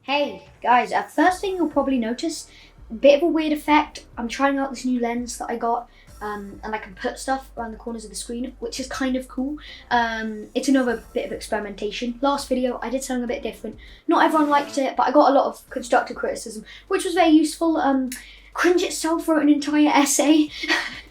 Hey guys, first thing you'll probably notice, a bit of a weird effect. I'm trying out this new lens that I got, and I can put stuff around the corners of the screen, which is kind of cool. It's another bit of experimentation. Last video I did something a bit different. Not everyone liked it, but I got a lot of constructive criticism, which was very useful. Cringe itself wrote an entire essay.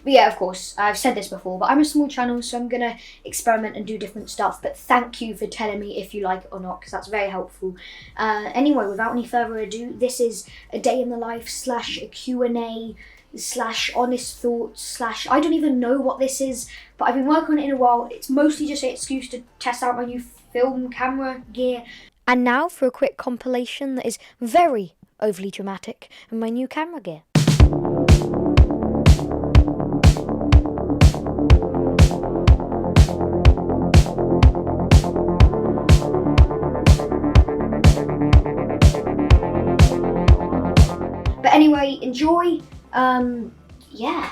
But yeah, of course, I've said this before, but I'm a small channel, so I'm gonna experiment and do different stuff. But thank you for telling me if you like it or not, because that's very helpful. Anyway, without any further ado, this is a day in the life / a Q&A / honest thoughts / I don't even know what this is, but I've been working on it in a while. It's mostly just an excuse to test out my new film camera gear. And now for a quick compilation that is very overly dramatic and my new camera gear. But anyway, enjoy. Yeah.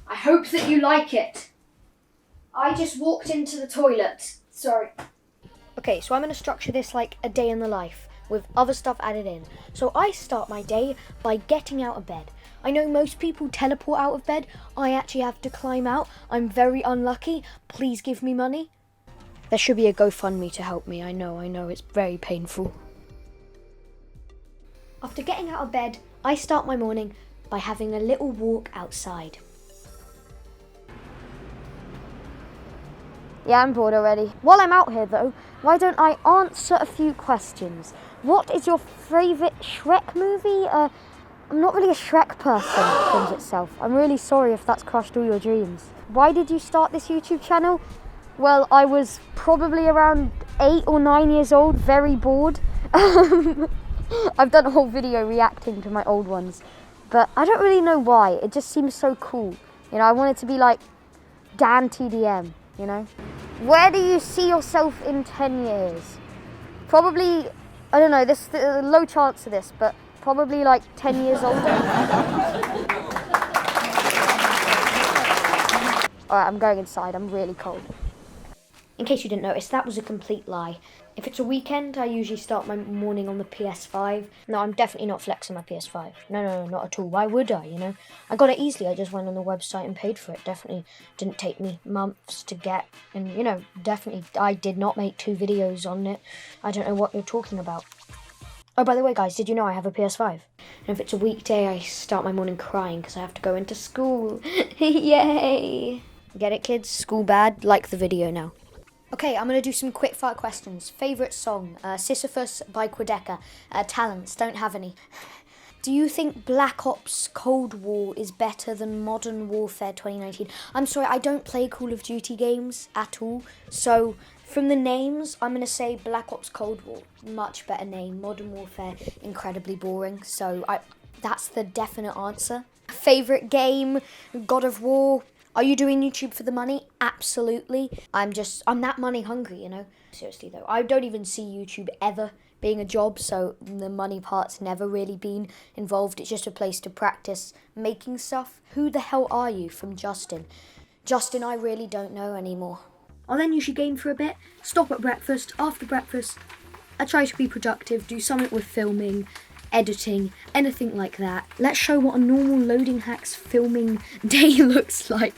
I hope that you like it. I just walked into the toilet. Sorry. Okay, so I'm going to structure this like a day in the life with other stuff added in. So I start my day by getting out of bed. I know most people teleport out of bed. I actually have to climb out. I'm very unlucky. Please give me money. There should be a GoFundMe to help me. I know, it's very painful. After getting out of bed, I start my morning by having a little walk outside. Yeah, I'm bored already. While I'm out here though, why don't I answer a few questions? What is your favourite Shrek movie? I'm not really a Shrek person, films itself. I'm really sorry if that's crushed all your dreams. Why did you start this YouTube channel? Well, I was probably around 8 or 9 years old, very bored. I've done a whole video reacting to my old ones, but I don't really know why. It just seems so cool. You know, I wanted to be like Dan TDM, you know? Where do you see yourself in 10 years? Probably, I don't know, there's a low chance of this, but probably like 10 years older. Alright, I'm going inside, I'm really cold. In case you didn't notice, that was a complete lie. If it's a weekend, I usually start my morning on the PS5. No, I'm definitely not flexing my PS5. No, not at all. Why would I, you know? I got it easily. I just went on the website and paid for it. Definitely didn't take me months to get. And, you know, definitely I did not make 2 videos on it. I don't know what you're talking about. Oh, by the way, guys, did you know I have a PS5? And if it's a weekday, I start my morning crying because I have to go into school. Yay! Get it, kids? School bad? Like the video now. Okay, I'm going to do some quick fire questions. Favourite song? Sisyphus by Quadeca. Talents? Don't have any. Do you think Black Ops Cold War is better than Modern Warfare 2019? I'm sorry, I don't play Call of Duty games at all. So, from the names, I'm going to say Black Ops Cold War. Much better name. Modern Warfare, incredibly boring. So, that's the definite answer. Favourite game? God of War. Are you doing YouTube for the money? Absolutely. I'm that money hungry, you know? Seriously though, I don't even see YouTube ever being a job, so the money part's never really been involved. It's just a place to practice making stuff. Who the hell are you? From Justin. Justin, I really don't know anymore. I'll then usually game for a bit, stop at breakfast. After breakfast, I try to be productive, do something with filming, editing, anything like that. Let's show what a normal Loading Hacks filming day looks like.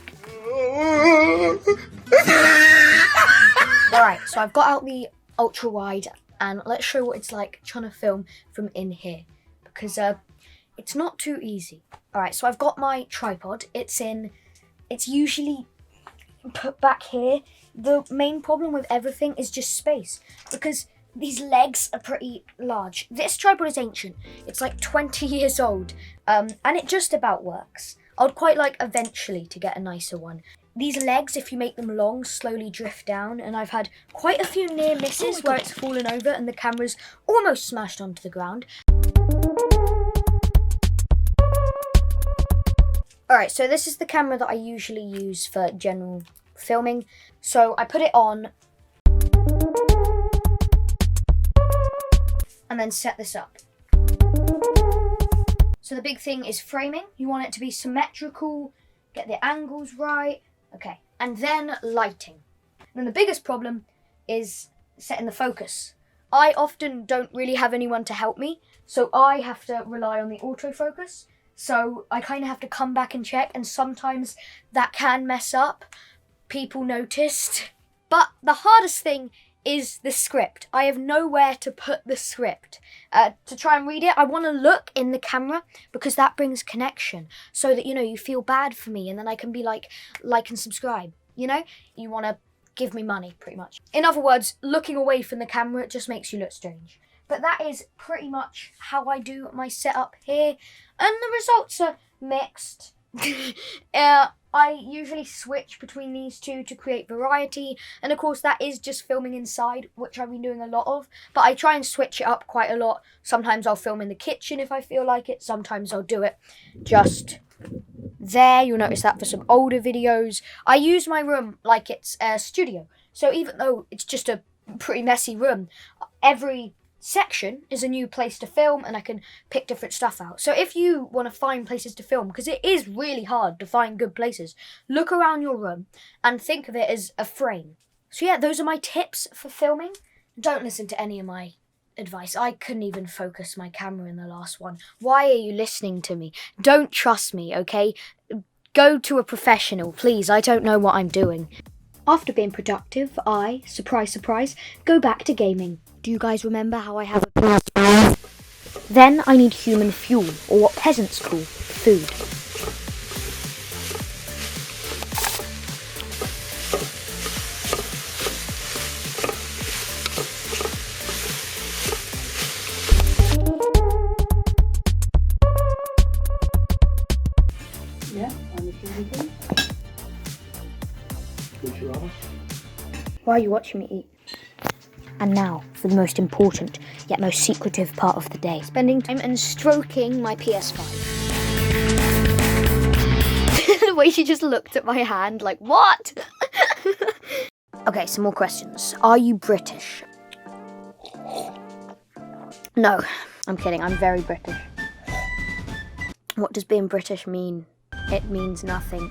Alright, so I've got out the ultra wide and let's show what it's like trying to film from in here, because it's not too easy. Alright, so I've got my tripod. It's usually put back here. The main problem with everything is just space, because these legs are pretty large. This tripod is ancient. It's like 20 years old, and it just about works. I'd quite like eventually to get a nicer one. These legs, if you make them long, slowly drift down, and I've had quite a few near misses where it's fallen over and the camera's almost smashed onto the ground. Alright, so this is the camera that I usually use for general filming. So I put it on and then set this up. So the big thing is framing. You want it to be symmetrical, get the angles right. Okay, and then lighting. And then the biggest problem is setting the focus. I often don't really have anyone to help me, so I have to rely on the autofocus. So I kind of have to come back and check, and sometimes that can mess up. People noticed. But the hardest thing is the script. I have nowhere to put the script. To try and read it, I want to look in the camera because that brings connection so that, you feel bad for me and then I can be like and subscribe, You want to give me money, pretty much. In other words, looking away from the camera, it just makes you look strange. But that is pretty much how I do my setup here. And the results are mixed. I usually switch between these two to create variety, and of course that is just filming inside, which I've been doing a lot of, but I try and switch it up quite a lot. Sometimes I'll film in the kitchen if I feel like it, sometimes I'll do it just there. You'll notice that for some older videos. I use my room like it's a studio, so even though it's just a pretty messy room, every section is a new place to film and I can pick different stuff out. So if you want to find places to film, because it is really hard to find good places, look around your room and think of it as a frame. So yeah, those are my tips for filming. Don't listen to any of my advice. I couldn't even focus my camera in the last one. Why are you listening to me? Don't trust me, okay? Go to a professional, please. I don't know what I'm doing. After being productive, I, surprise, surprise, go back to gaming. Do you guys remember how I have a PS5? Then I need human fuel, or what peasants call food. Yeah, I'm a Would you rather? Why are you watching me eat? And now, for the most important, yet most secretive part of the day. Spending time and stroking my PS5. The way she just looked at my hand like, what? Okay, some more questions. Are you British? No, I'm kidding, I'm very British. What does being British mean? It means nothing.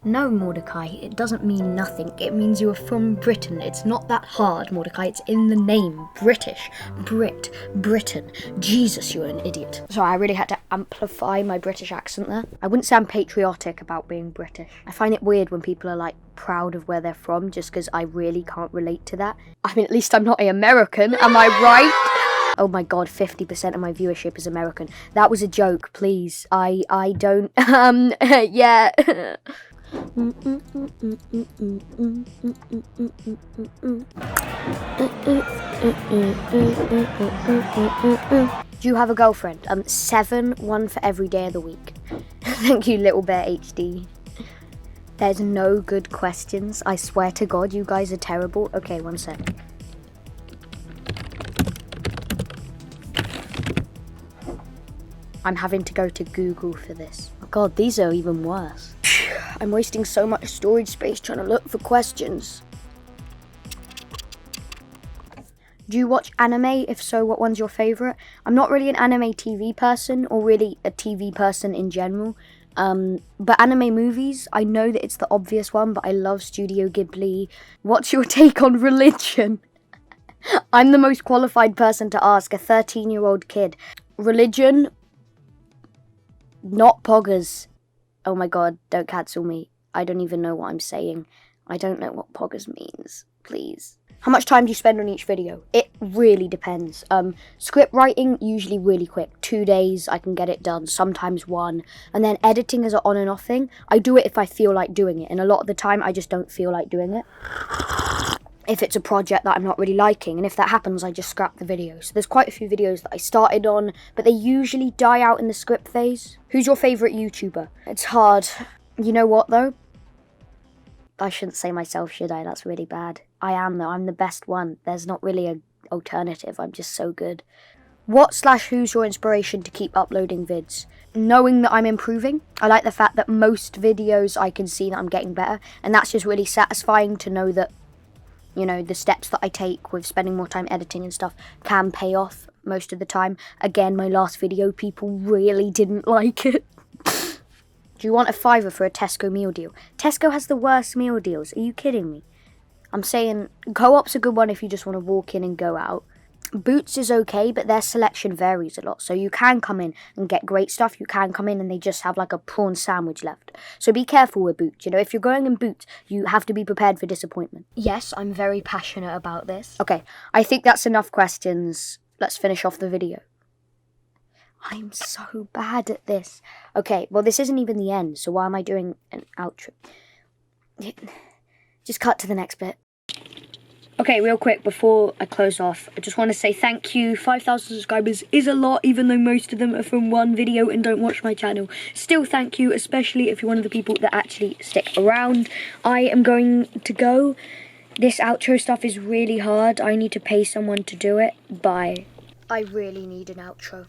No, Mordecai, it doesn't mean nothing. It means you are from Britain. It's not that hard, Mordecai. It's in the name. British. Brit. Britain. Jesus, you're an idiot. Sorry, I really had to amplify my British accent there. I wouldn't say I'm patriotic about being British. I find it weird when people are, proud of where they're from, just because I really can't relate to that. I mean, at least I'm not an American. Am I right? Oh my god, 50% of my viewership is American. That was a joke, please. I don't, yeah. Do you have a girlfriend? 7, one for every day of the week. Thank you, Little Bear HD. There's no good questions. I swear to God, you guys are terrible. Okay, one sec. I'm having to go to Google for this. Oh God, these are even worse. I'm wasting so much storage space trying to look for questions. Do you watch anime? If so, what one's your favourite? I'm not really an anime TV person, or really a TV person in general. But anime movies, I know that it's the obvious one, but I love Studio Ghibli. What's your take on religion? I'm the most qualified person to ask a 13-year-old kid. Religion? Not poggers. Oh my god, don't cancel me. I don't even know what I'm saying. I don't know what poggers means. Please. How much time do you spend on each video? It really depends. Script writing, usually really quick. 2 days, I can get it done. Sometimes 1. And then editing is an on and off thing. I do it if I feel like doing it. And a lot of the time, I just don't feel like doing it. If it's a project that I'm not really liking. And if that happens, I just scrap the video. So there's quite a few videos that I started on, but they usually die out in the script phase. Who's your favourite YouTuber? It's hard. You know what, though? I shouldn't say myself, should I? That's really bad. I am, though. I'm the best one. There's not really an alternative. I'm just so good. What/who's your inspiration to keep uploading vids? Knowing that I'm improving. I like the fact that most videos I can see that I'm getting better. And that's just really satisfying to know that, you know, the steps that I take with spending more time editing and stuff can pay off most of the time. Again, my last video, people really didn't like it. Do you want a £5 for a Tesco meal deal? Tesco has the worst meal deals. Are you kidding me? I'm saying co-op's a good one if you just want to walk in and go out. Boots is okay, but their selection varies a lot. So you can come in and get great stuff. You can come in and they just have like a prawn sandwich left. So be careful with Boots. You know, if you're going in Boots, you have to be prepared for disappointment. Yes, I'm very passionate about this. Okay, I think that's enough questions. Let's finish off the video. I'm so bad at this. Okay, well, this isn't even the end, so why am I doing an outro? Just cut to the next bit. Okay, real quick, before I close off, I just want to say thank you. 5,000 subscribers is a lot, even though most of them are from one video and don't watch my channel. Still thank you, especially if you're one of the people that actually stick around. I am going to go. This outro stuff is really hard. I need to pay someone to do it. Bye. I really need an outro.